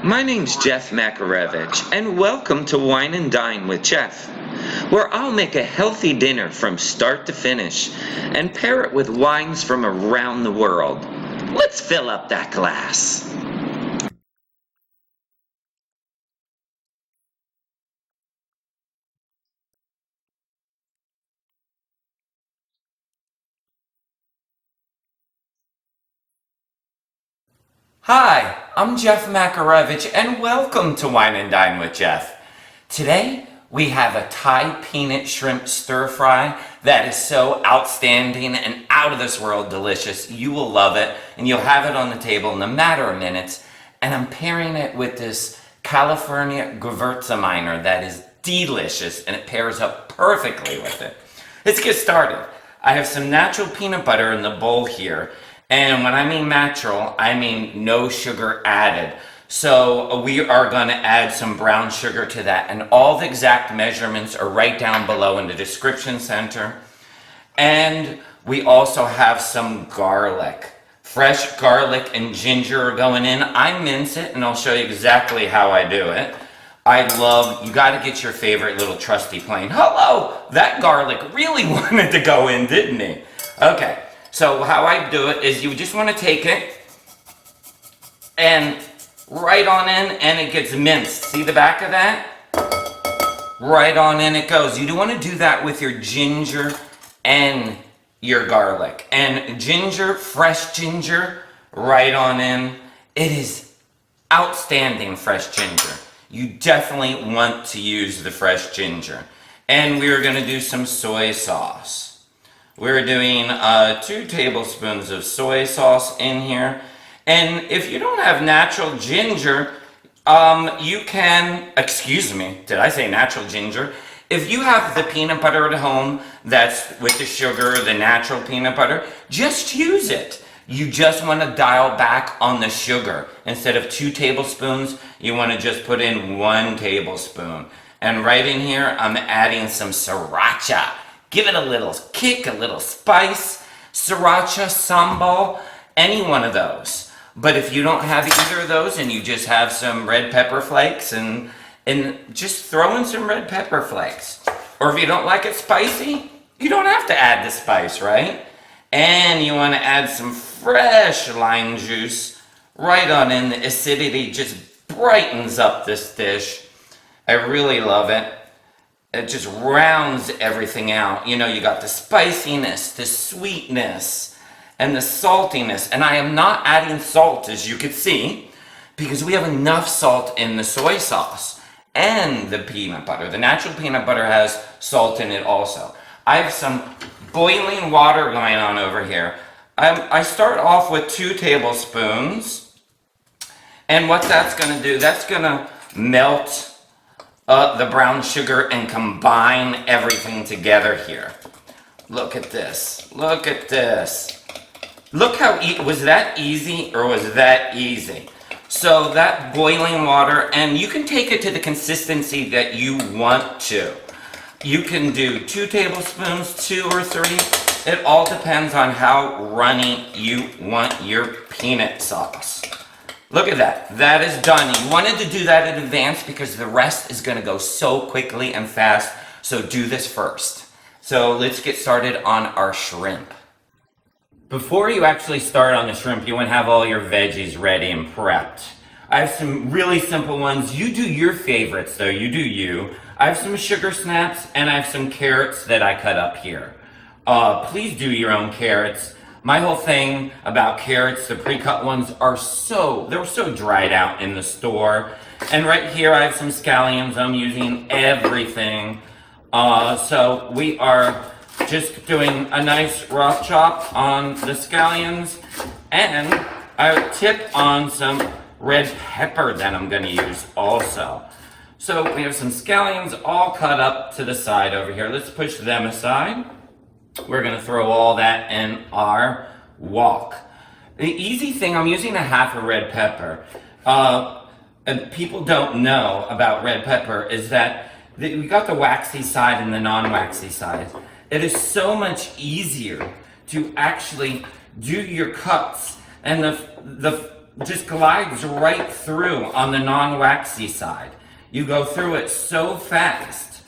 My name's Jeff Makarevich, and welcome to Wine and Dine with Jeff, where I'll make a healthy dinner from start to finish and pair it with wines from around the world. Let's fill up that glass. Hi, I'm Jeff Makarevich, and welcome to Wine and Dine with Jeff. Today, we have a Thai peanut shrimp stir fry that is so outstanding and out of this world delicious. You will love it, and you'll have it on the table in a matter of minutes. And I'm pairing it with this California Gewurztraminer that is delicious, and it pairs up perfectly with it. Let's get started. I have some natural peanut butter in the bowl here. And when I mean natural, I mean no sugar added. So we are going to add some brown sugar to that. And all the exact measurements are right down below in the description center. And we also have some garlic. Fresh garlic and ginger are going in. I mince it, and I'll show you exactly how I do it. You got to get your favorite little trusty plane. Hello! That garlic really wanted to go in, didn't he? Okay. So how I do it is you just want to take it and right on in, and it gets minced. See the back of that? Right on in it goes. You do want to do that with your ginger and your garlic. And ginger, fresh ginger, right on in. It is outstanding fresh ginger. You definitely want to use the fresh ginger. And we're going to do some soy sauce. We're doing 2 tablespoons of soy sauce in here. And if you don't have natural ginger, you can, excuse me, did I say natural ginger? If you have the peanut butter at home that's with the sugar, the natural peanut butter, just use it. You just want to dial back on the sugar. Instead of 2 tablespoons, you want to just put in 1 tablespoon. And right in here, I'm adding some sriracha. Give it a little kick, a little spice, sriracha, sambal, any one of those. But if you don't have either of those and you just have some red pepper flakes and just throw in some red pepper flakes. Or if you don't like it spicy, you don't have to add the spice, right? And you want to add some fresh lime juice right on in. The acidity just brightens up this dish. I really love it. It just rounds everything out. You know, you got the spiciness, the sweetness, and the saltiness. And I am not adding salt, as you can see, because we have enough salt in the soy sauce and the peanut butter. The natural peanut butter has salt in it also. I have some boiling water going on over here. I start off with 2 tablespoons. And what that's going to do, that's going to melt the brown sugar and combine everything together here. Look at this. Look at this. Look how was that easy or was that easy? So that boiling water, and you can take it to the consistency that you want to. You can do 2 tablespoons, 2 or 3. It all depends on how runny you want your peanut sauce. Look at that. That is done. You wanted to do that in advance because the rest is going to go so quickly and fast. So do this first. So let's get started on our shrimp. Before you actually start on the shrimp, you want to have all your veggies ready and prepped. I have some really simple ones. You do your favorites though. You do you. I have some sugar snaps and I have some carrots that I cut up here. Please do your own carrots. My whole thing about carrots, the pre-cut ones they're so dried out in the store. And right here I have some scallions. I'm using everything. So we are just doing a nice rough chop on the scallions. And I tip on some red pepper that I'm gonna use also. So we have some scallions all cut up to the side over here. Let's push them aside. We're going to throw all that in our wok. The easy thing, I'm using a half a red pepper. And people don't know about red pepper is that we got the waxy side and the non-waxy side. It is so much easier to actually do your cuts. And the just glides right through on the non-waxy side. You go through it so fast,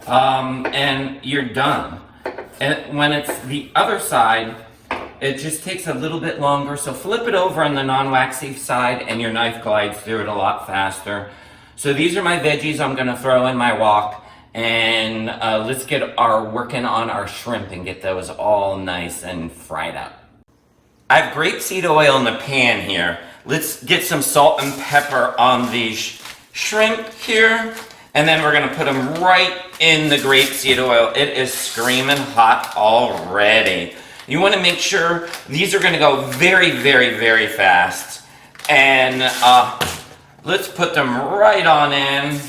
and you're done. And when it's the other side, it just takes a little bit longer. So flip it over on the non-waxy side and your knife glides through it a lot faster. So these are my veggies I'm gonna throw in my wok. And let's get working on our shrimp and get those all nice and fried up. I have grapeseed oil in the pan here. Let's get some salt and pepper on these shrimp here. And then we're gonna put them right in the grapeseed oil. It is screaming hot already. You wanna make sure these are gonna go very, very, very fast. And let's put them right on in.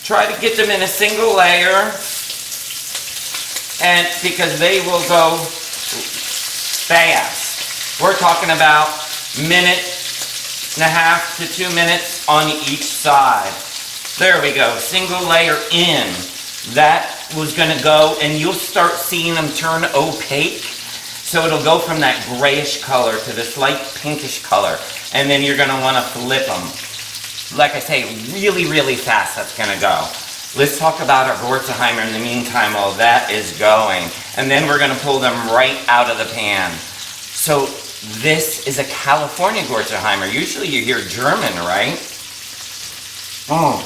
Try to get them in a single layer, and because they will go fast. We're talking about minute and a half to 2 minutes on each side. There we go, single layer in. That was gonna go, and you'll start seeing them turn opaque. So it'll go from that grayish color to this light pinkish color, and then you're gonna wanna flip them. Like I say, really, really fast that's gonna go. Let's talk about our Gewurztraminer in the meantime while that is going. And then we're gonna pull them right out of the pan. So this is a California Gewurztraminer. Usually you hear German, right? Oh,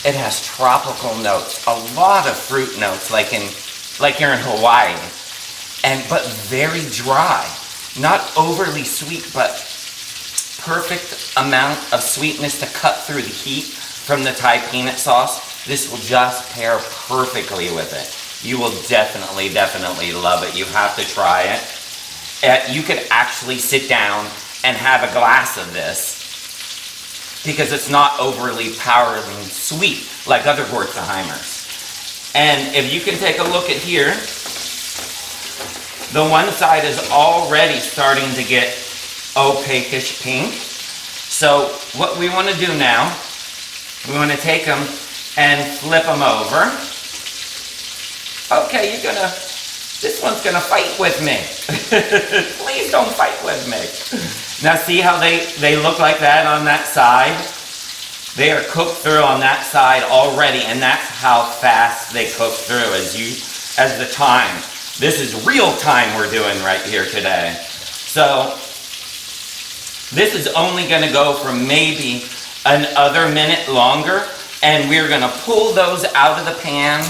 it has tropical notes, a lot of fruit notes, like you're in Hawaii, but very dry, not overly sweet, but perfect amount of sweetness to cut through the heat from the Thai peanut sauce. This will just pair perfectly with it. You will definitely, definitely love it. You have to try it. You could actually sit down and have a glass of this because it's not overly powerfully sweet like other Gewurztraminers. And if you can take a look at here, the one side is already starting to get opaquish pink. So what we want to do now, we want to take them and flip them over. Okay, this one's gonna fight with me. Please don't fight with me. Now see how they look like that on that side? They are cooked through on that side already, and that's how fast they cook through as the time. This is real time we're doing right here today. So this is only going to go for maybe another minute longer, and we're going to pull those out of the pan,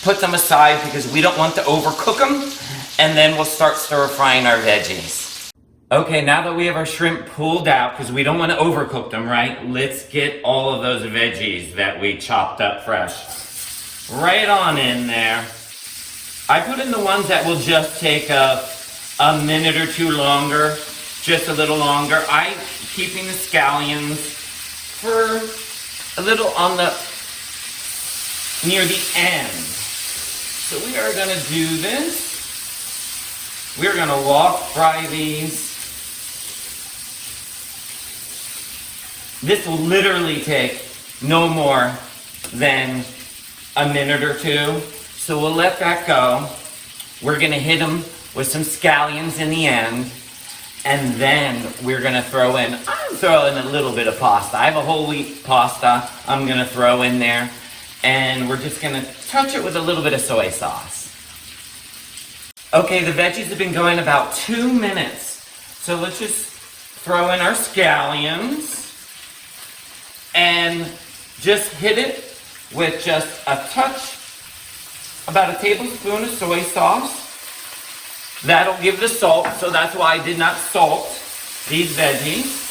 put them aside because we don't want to overcook them, and then we'll start stir frying our veggies. Okay, now that we have our shrimp pulled out, because we don't want to overcook them, right? Let's get all of those veggies that we chopped up fresh right on in there. I put in the ones that will just take a minute or two longer. Just a little longer. I'm keeping the scallions for a little near the end. So we are gonna do this. We're gonna wok fry these. This will literally take no more than a minute or two. So we'll let that go. We're gonna hit them with some scallions in the end. And then we're gonna throw in a little bit of pasta. I have a whole wheat pasta I'm gonna throw in there. And we're just gonna touch it with a little bit of soy sauce. Okay, the veggies have been going about 2 minutes. So let's just throw in our scallions. And just hit it with just a touch, about a tablespoon of soy sauce. That'll give the salt, so that's why I did not salt these veggies.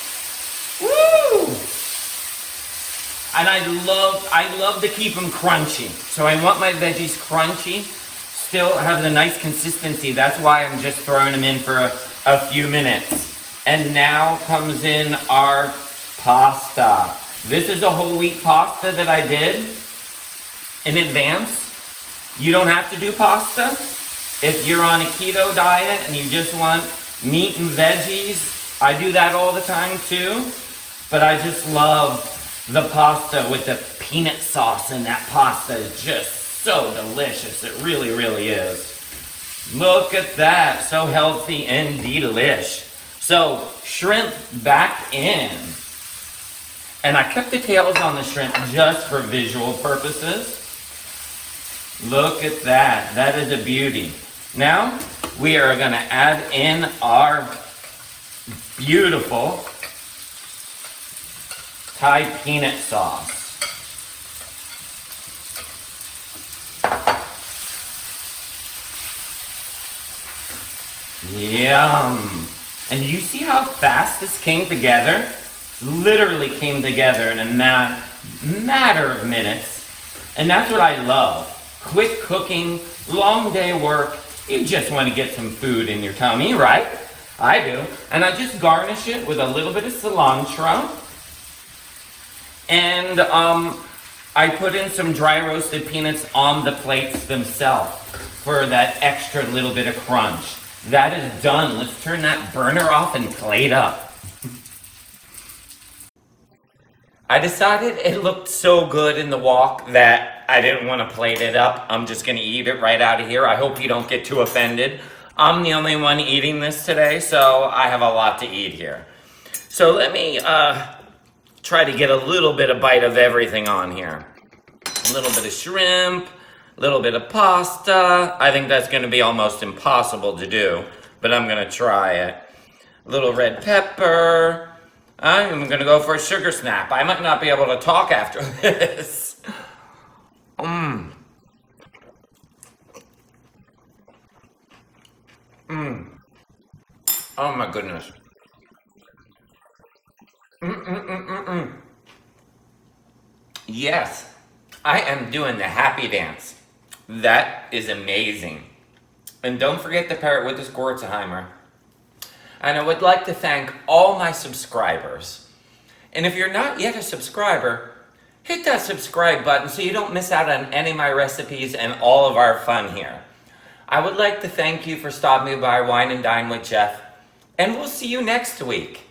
Woo! And I love to keep them crunchy. So I want my veggies crunchy, still have the nice consistency. That's why I'm just throwing them in for a few minutes. And now comes in our pasta. This is a whole wheat pasta that I did in advance. You don't have to do pasta. If you're on a keto diet and you just want meat and veggies, I do that all the time too. But I just love the pasta with the peanut sauce, and that pasta is just so delicious. It really, really is. Look at that, so healthy and delish. So, shrimp back in. And I kept the tails on the shrimp just for visual purposes. Look at that. That is a beauty. Now, we are going to add in our beautiful Thai peanut sauce. Yum! And you see how fast this came together? Literally came together in a matter of minutes. And that's what I love. Quick cooking, long day work. You just want to get some food in your tummy, right? I do. And I just garnish it with a little bit of cilantro. And I put in some dry roasted peanuts on the plates themselves for that extra little bit of crunch. That is done. Let's turn that burner off and plate up. I decided it looked so good in the wok that I didn't want to plate it up. I'm just going to eat it right out of here. I hope you don't get too offended. I'm the only one eating this today, so I have a lot to eat here. So let me try to get a little bit of bite of everything on here. A little bit of shrimp, a little bit of pasta. I think that's going to be almost impossible to do, but I'm going to try it. A little red pepper. I'm going to go for a sugar snap. I might not be able to talk after this. Oh my goodness. Yes, I am doing the happy dance. That is amazing. And don't forget to pair it with this Gewurztraminer. And I would like to thank all my subscribers. And if you're not yet a subscriber, hit that subscribe button so you don't miss out on any of my recipes and all of our fun here. I would like to thank you for stopping by Wine and Dine with Jeff, and we'll see you next week.